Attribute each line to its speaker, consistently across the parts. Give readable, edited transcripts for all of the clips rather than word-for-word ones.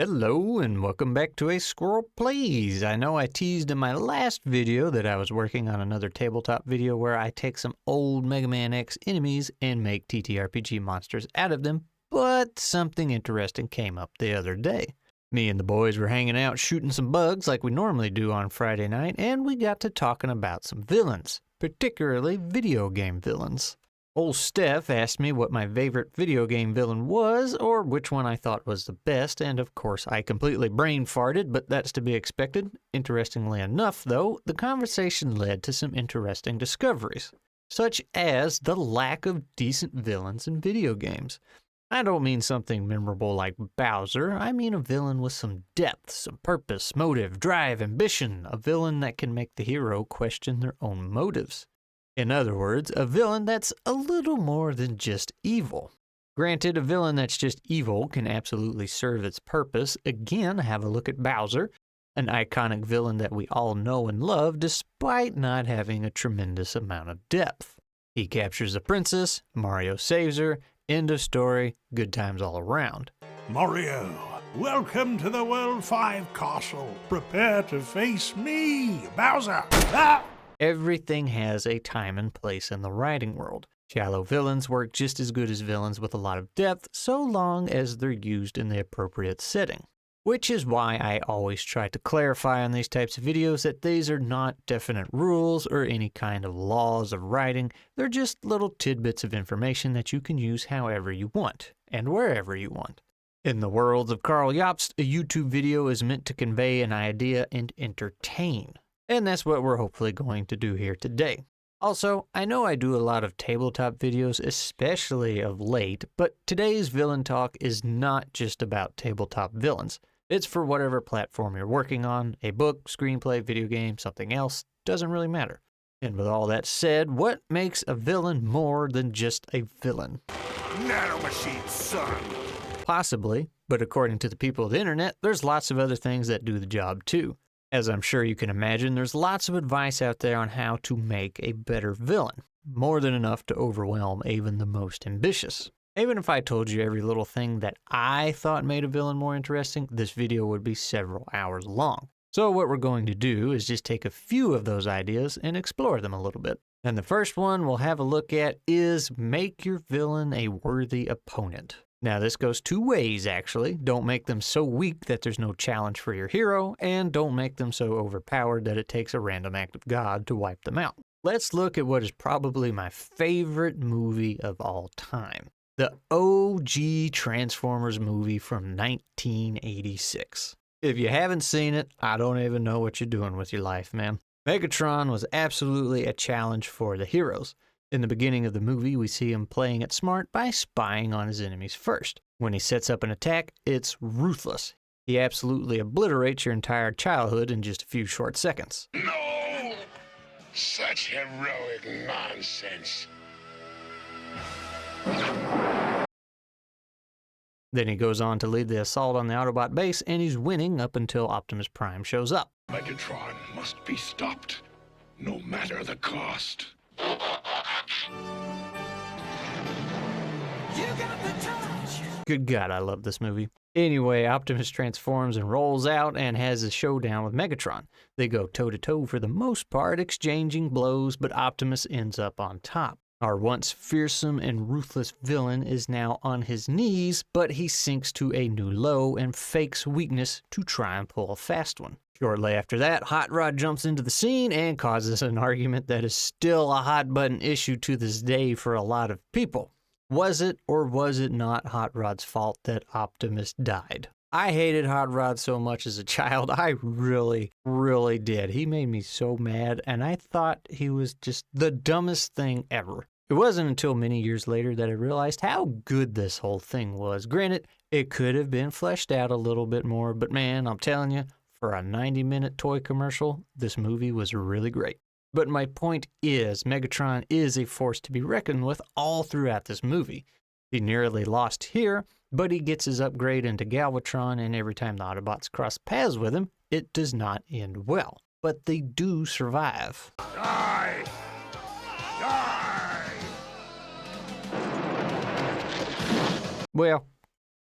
Speaker 1: Hello and welcome back to a Squirrel Plays. I know I teased in my last video that I was working on another tabletop video where I take some old Mega Man X enemies and make TTRPG monsters out of them, but something interesting came up the other day. Me and the boys were hanging out shooting some bugs like we normally do on Friday night, and we got to talking about some villains, particularly video game villains. Old Steph asked me what my favorite video game villain was, or which one I thought was the best, and of course I completely brain farted, but that's to be expected. Interestingly enough, though, the conversation led to some interesting discoveries, such as the lack of decent villains in video games. I don't mean something memorable like Bowser, I mean a villain with some depth, some purpose, motive, drive, ambition, a villain that can make the hero question their own motives. In other words, a villain that's a little more than just evil. Granted, a villain that's just evil can absolutely serve its purpose. Again, have a look at Bowser, an iconic villain that we all know and love despite not having a tremendous amount of depth. He captures the princess, Mario saves her, end of story, good times all around.
Speaker 2: Mario, welcome to the World 5 Castle. Prepare to face me, Bowser. Ah!
Speaker 1: Everything has a time and place in the writing world. Shallow villains work just as good as villains with a lot of depth, so long as they're used in the appropriate setting. Which is why I always try to clarify on these types of videos that these are not definite rules or any kind of laws of writing. They're just little tidbits of information that you can use however you want, and wherever you want. In the worlds of Carl Jobst, a YouTube video is meant to convey an idea and entertain. And that's what we're hopefully going to do here today. Also, I know I do a lot of tabletop videos, especially of late, but today's villain talk is not just about tabletop villains. It's for whatever platform you're working on, a book, screenplay, video game, something else, doesn't really matter. And with all that said, what makes a villain more than just a villain?
Speaker 2: Nanomachine, son.
Speaker 1: Possibly, but according to the people of the internet, there's lots of other things that do the job too. As I'm sure you can imagine, there's lots of advice out there on how to make a better villain. More than enough to overwhelm even the most ambitious. Even if I told you every little thing that I thought made a villain more interesting, this video would be several hours long. So what we're going to do is just take a few of those ideas and explore them a little bit. And the first one we'll have a look at is make your villain a worthy opponent. Now this goes two ways actually. Don't make them so weak that there's no challenge for your hero, and don't make them so overpowered that it takes a random act of God to wipe them out. Let's look at what is probably my favorite movie of all time. The OG Transformers movie from 1986. If you haven't seen it, I don't even know what you're doing with your life, man. Megatron was absolutely a challenge for the heroes. In the beginning of the movie, we see him playing it smart by spying on his enemies first. When he sets up an attack, it's ruthless. He absolutely obliterates your entire childhood in just a few short seconds.
Speaker 3: No! Such heroic nonsense.
Speaker 1: Then he goes on to lead the assault on the Autobot base, and he's winning up until Optimus Prime shows up.
Speaker 3: Megatron must be stopped, no matter the cost.
Speaker 1: Good God, I love this movie. Anyway, Optimus transforms and rolls out and has a showdown with Megatron. They go toe-to-toe for the most part, exchanging blows, but Optimus ends up on top. Our once fearsome and ruthless villain is now on his knees, but he sinks to a new low and fakes weakness to try and pull a fast one. Shortly after that, Hot Rod jumps into the scene and causes an argument that is still a hot-button issue to this day for a lot of people. Was it or was it not Hot Rod's fault that Optimus died? I hated Hot Rod so much as a child. I really, really did. He made me so mad, and I thought he was just the dumbest thing ever. It wasn't until many years later that I realized how good this whole thing was. Granted, it could have been fleshed out a little bit more, but man, I'm telling you, for a 90-minute toy commercial, this movie was really great. But my point is, Megatron is a force to be reckoned with all throughout this movie. He nearly lost here, but he gets his upgrade into Galvatron, and every time the Autobots cross paths with him, it does not end well. But they do survive.
Speaker 3: Die! Die!
Speaker 1: Well,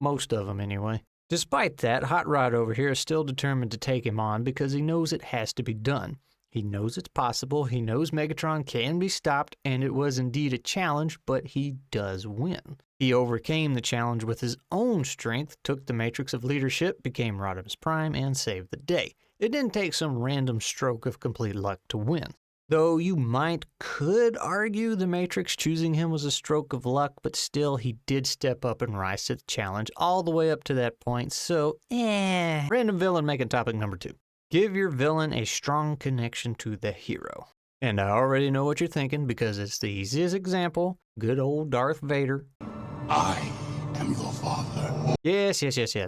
Speaker 1: most of them anyway. Despite that, Hot Rod over here is still determined to take him on because he knows it has to be done. He knows it's possible, he knows Megatron can be stopped, and it was indeed a challenge, but he does win. He overcame the challenge with his own strength, took the matrix of leadership, became Rodimus Prime, and saved the day. It didn't take some random stroke of complete luck to win. Though you could argue the Matrix choosing him was a stroke of luck, but still he did step up and rise to the challenge all the way up to that point, so Random villain making topic number 2. Give your villain a strong connection to the hero. And I already know what you're thinking because it's the easiest example, good old Darth Vader.
Speaker 3: I am your father.
Speaker 1: Yes.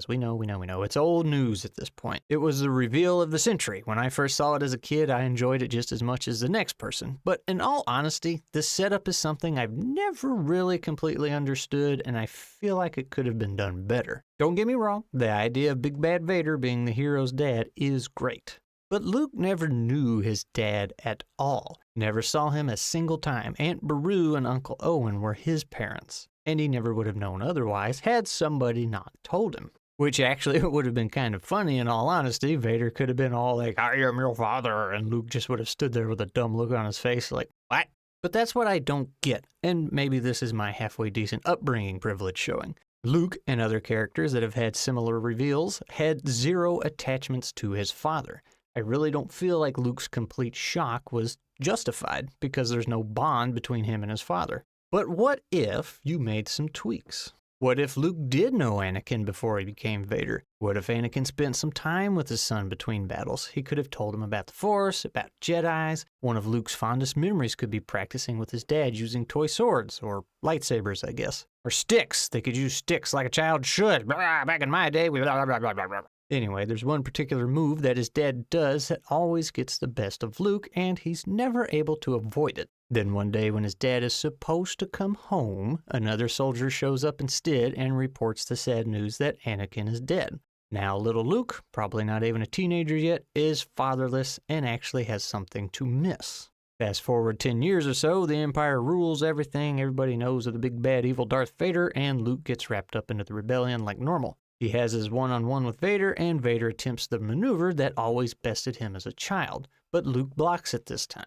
Speaker 1: We know. It's old news at this point. It was the reveal of the century. When I first saw it as a kid, I enjoyed it just as much as the next person. But in all honesty, this setup is something I've never really completely understood, and I feel like it could have been done better. Don't get me wrong, the idea of Big Bad Vader being the hero's dad is great. But Luke never knew his dad at all. Never saw him a single time. Aunt Beru and Uncle Owen were his parents. And he never would have known otherwise had somebody not told him. Which actually would have been kind of funny in all honesty. Vader could have been all like, I am your father, and Luke just would have stood there with a dumb look on his face like, what? But that's what I don't get, and maybe this is my halfway decent upbringing privilege showing. Luke and other characters that have had similar reveals had zero attachments to his father. I really don't feel like Luke's complete shock was justified because there's no bond between him and his father. But what if you made some tweaks? What if Luke did know Anakin before he became Vader? What if Anakin spent some time with his son between battles? He could have told him about the Force, about Jedis. One of Luke's fondest memories could be practicing with his dad using toy swords, or lightsabers, I guess. Or sticks. They could use sticks like a child should. Back in my day, we blah, blah, blah, blah, blah. Anyway, there's one particular move that his dad does that always gets the best of Luke, and he's never able to avoid it. Then one day when his dad is supposed to come home, another soldier shows up instead and reports the sad news that Anakin is dead. Now little Luke, probably not even a teenager yet, is fatherless and actually has something to miss. Fast forward 10 years or so, the Empire rules everything, everybody knows of the big bad evil Darth Vader, and Luke gets wrapped up into the rebellion like normal. He has his one-on-one with Vader, and Vader attempts the maneuver that always bested him as a child, but Luke blocks it this time.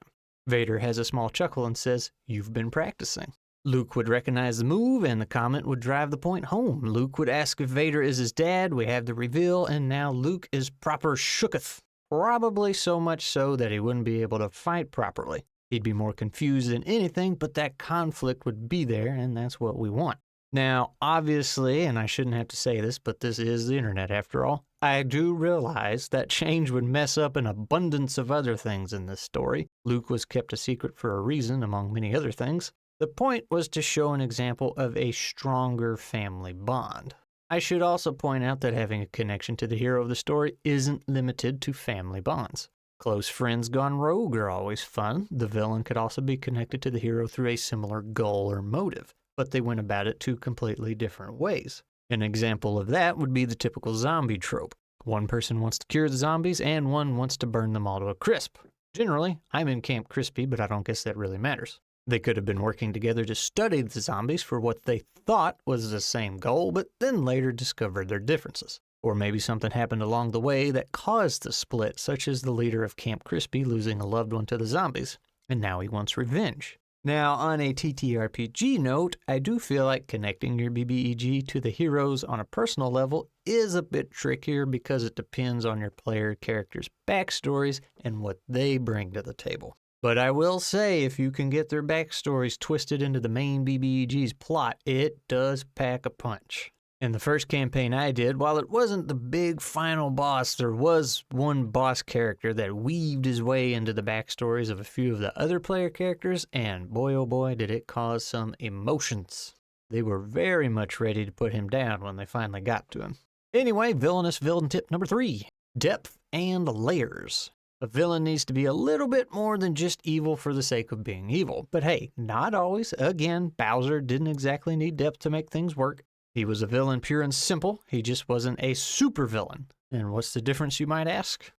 Speaker 1: Vader has a small chuckle and says, "You've been practicing." Luke would recognize the move, and the comment would drive the point home. Luke would ask if Vader is his dad, we have the reveal, and now Luke is proper shooketh. Probably so much so that he wouldn't be able to fight properly. He'd be more confused than anything, but that conflict would be there, and that's what we want. Now, obviously, and I shouldn't have to say this, but this is the internet after all, I do realize that change would mess up an abundance of other things in this story. Luke was kept a secret for a reason, among many other things. The point was to show an example of a stronger family bond. I should also point out that having a connection to the hero of the story isn't limited to family bonds. Close friends gone rogue are always fun. The villain could also be connected to the hero through a similar goal or motive, but they went about it two completely different ways. An example of that would be the typical zombie trope. One person wants to cure the zombies, and one wants to burn them all to a crisp. Generally, I'm in Camp Crispy, but I don't guess that really matters. They could have been working together to study the zombies for what they thought was the same goal, but then later discovered their differences. Or maybe something happened along the way that caused the split, such as the leader of Camp Crispy losing a loved one to the zombies, and now he wants revenge. Now, on a TTRPG note, I do feel like connecting your BBEG to the heroes on a personal level is a bit trickier because it depends on your player characters' backstories and what they bring to the table. But I will say, if you can get their backstories twisted into the main BBEG's plot, it does pack a punch. In the first campaign I did, while it wasn't the big final boss, there was one boss character that weaved his way into the backstories of a few of the other player characters, and boy oh boy did it cause some emotions. They were very much ready to put him down when they finally got to him. Anyway, villainous villain tip number 3, depth and layers. A villain needs to be a little bit more than just evil for the sake of being evil. But hey, not always. Again, Bowser didn't exactly need depth to make things work. He was a villain pure and simple. He just wasn't a super villain. And what's the difference, you might ask?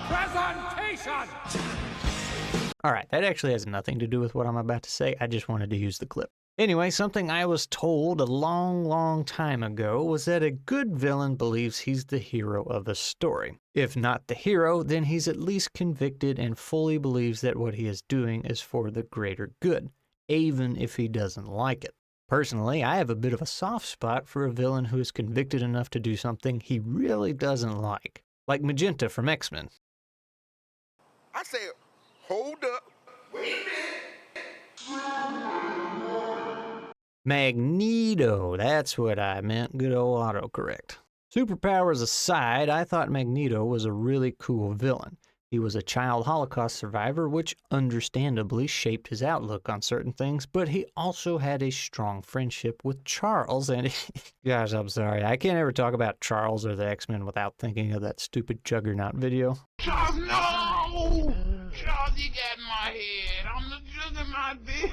Speaker 2: Presentation!
Speaker 1: All right, that actually has nothing to do with what I'm about to say. I just wanted to use the clip. Anyway, something I was told a long time ago was that a good villain believes he's the hero of a story. If not the hero, then he's at least convicted and fully believes that what he is doing is for the greater good, even if he doesn't like it. Personally, I have a bit of a soft spot for a villain who is convicted enough to do something he really doesn't like Magenta from X-Men.
Speaker 4: I said, hold up.
Speaker 1: Magneto, that's what I meant. Good old autocorrect. Superpowers aside, I thought Magneto was a really cool villain. He was a child Holocaust survivor, which understandably shaped his outlook on certain things, but he also had a strong friendship with Charles, and gosh, I'm sorry, I can't ever talk about Charles or the X-Men without thinking of that stupid Juggernaut video.
Speaker 4: Charles, no! Charles, you got in my head. I'm the Juggernaut, bitch.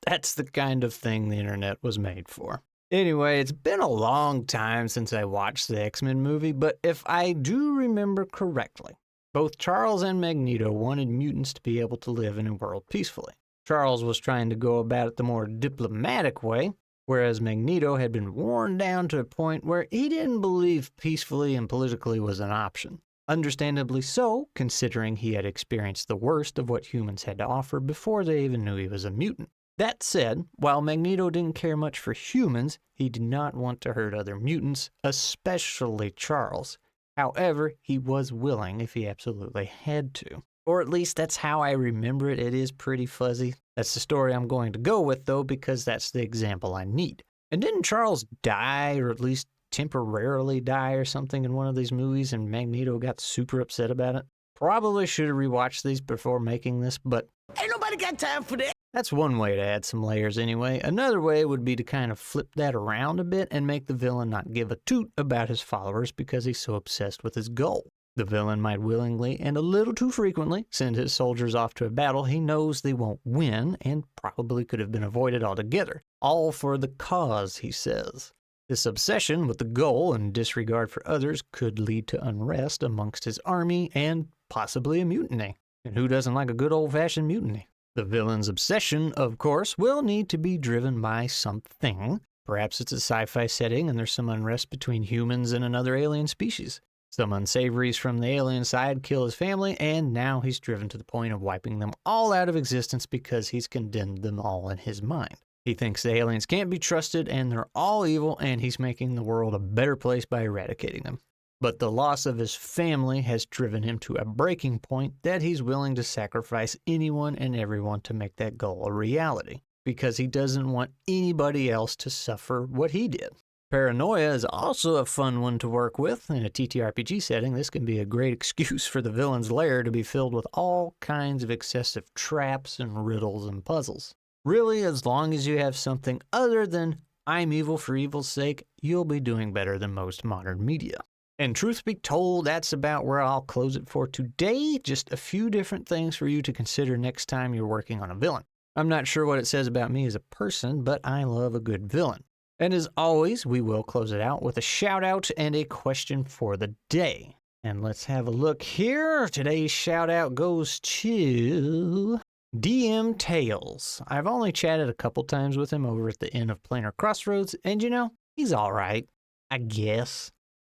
Speaker 1: That's the kind of thing the internet was made for. Anyway, it's been a long time since I watched the X-Men movie, but if I do remember correctly, both Charles and Magneto wanted mutants to be able to live in a world peacefully. Charles was trying to go about it the more diplomatic way, whereas Magneto had been worn down to a point where he didn't believe peacefully and politically was an option. Understandably so, considering he had experienced the worst of what humans had to offer before they even knew he was a mutant. That said, while Magneto didn't care much for humans, he did not want to hurt other mutants, especially Charles. However, he was willing if he absolutely had to. Or at least that's how I remember it. It is pretty fuzzy. That's the story I'm going to go with, though, because that's the example I need. And didn't Charles die, or at least temporarily die or something in one of these movies, and Magneto got super upset about it? Probably should have rewatched these before making this, but
Speaker 5: ain't nobody got time for that.
Speaker 1: That's one way to add some layers anyway. Another way would be to kind of flip that around a bit and make the villain not give a toot about his followers because he's so obsessed with his goal. The villain might willingly, and a little too frequently, send his soldiers off to a battle he knows they won't win and probably could have been avoided altogether. All for the cause, he says. This obsession with the goal and disregard for others could lead to unrest amongst his army and possibly a mutiny. And who doesn't like a good old-fashioned mutiny? The villain's obsession, of course, will need to be driven by something. Perhaps it's a sci-fi setting and there's some unrest between humans and another alien species. Some unsavories from the alien side kill his family, and now he's driven to the point of wiping them all out of existence because he's condemned them all in his mind. He thinks the aliens can't be trusted and they're all evil, and he's making the world a better place by eradicating them. But the loss of his family has driven him to a breaking point that he's willing to sacrifice anyone and everyone to make that goal a reality, because he doesn't want anybody else to suffer what he did. Paranoia is also a fun one to work with. In a TTRPG setting, this can be a great excuse for the villain's lair to be filled with all kinds of excessive traps and riddles and puzzles. Really, as long as you have something other than, I'm evil for evil's sake, you'll be doing better than most modern media. And truth be told, that's about where I'll close it for today. Just a few different things for you to consider next time you're working on a villain. I'm not sure what it says about me as a person, but I love a good villain. And as always, we will close it out with a shout out and a question for the day. And let's have a look here. Today's shout out goes to DM Tales. I've only chatted a couple times with him over at the Inn of Planar Crossroads, and you know, he's all right, I guess.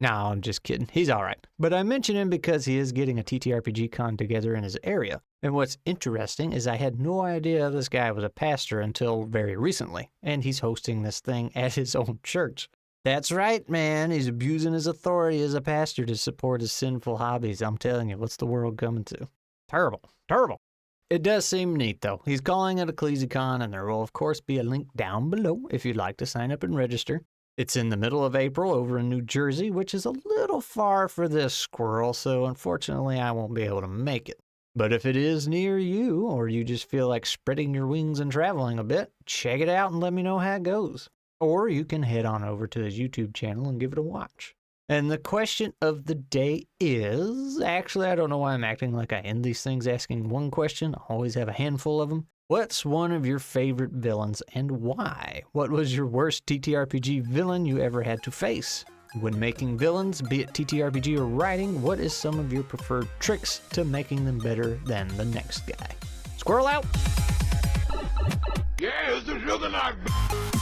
Speaker 1: No, I'm just kidding. He's all right. But I mention him because he is getting a TTRPG con together in his area. And what's interesting is I had no idea this guy was a pastor until very recently. And he's hosting this thing at his own church. That's right, man. He's abusing his authority as a pastor to support his sinful hobbies. I'm telling you, what's the world coming to? Terrible. Terrible. It does seem neat, though. He's calling it Ecclesicon, and there will, of course, be a link down below if you'd like to sign up and register. It's in the middle of April over in New Jersey, which is a little far for this squirrel, so unfortunately I won't be able to make it. But if it is near you, or you just feel like spreading your wings and traveling a bit, check it out and let me know how it goes. Or you can head on over to his YouTube channel and give it a watch. And the question of the day is, actually I don't know why I'm acting like I end these things asking one question. I always have a handful of them. What's one of your favorite villains and why? What was your worst TTRPG villain you ever had to face? When making villains, be it TTRPG or writing, what is some of your preferred tricks to making them better than the next guy? Squirrel out!
Speaker 4: Yeah, it's the juggernaut.